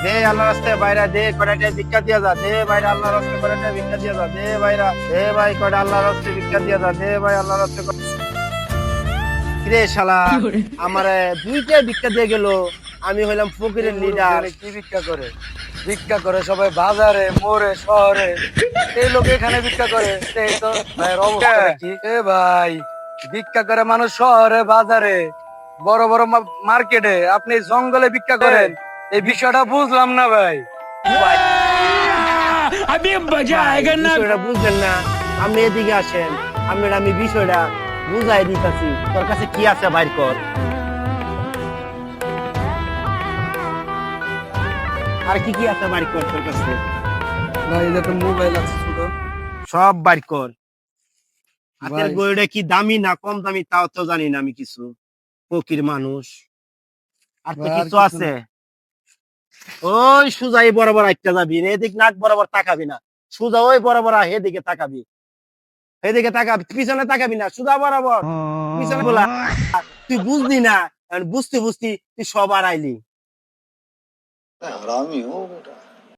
দে আল্লাহর রাস্তায় বাইরা দে কয়টা ভিক্ষা দিয়া যা দে বাইরা আল্লাহর রাস্তায় কয়টা ভিক্ষা দিয়া যা দে বাইরা দে ভাই কয়টা আল্লাহর রাস্তায় ভিক্ষা দিয়া যা দে ভাই আল্লাহর রাস্তায় কিরে শালা আমারে দুইটা ভিক্ষা দিয়ে গেল আমি হইলাম ফকিরের লিডার কি ভিক্ষা করে? ভিক্ষা করে সবাই বাজারে মোড়ে শহরে, এই লোক এখানে ভিক্ষা করে। এই তো ভাইয়ের অবস্থা কি? এ ভাই, ভিক্ষা করে মানুষ শহরে বাজারে বড় বড় মার্কেটে, আপনি জঙ্গলে ভিক্ষা করেন, এই বিষয়টা বুঝলাম না ভাই। বিষয়টা বুঝলেন না? আপনি এদিকে আসেন, আমি বিষয়টা বুঝাই দিতেছি। তোর কাছে কি আছে বাইর কর। আর কি কি আছে বাইর কর তোর কাছে। ভাই এটা তো মোবাইল আছে ছোট, সব বাইর কর। হাতের গড়িটা কি দামি না কম দামি তাও তো জানি না আমি কিছু, ফকির মানুষ। আর তো কিছু আছে? ওই সুজাই বরাবর আইটা যাবি, এদিক নাক বরাবর তাকাবি না, সুজা ওই বরাবর এদিকে তাকাবি, এদিকে তাকাবি, পিছনে তাকাবি না, সুজা বরাবর পিছনে বলা। তুই বুঝলি না, বুঝতে তুই সবার আইলি। हरामी हो बेटा।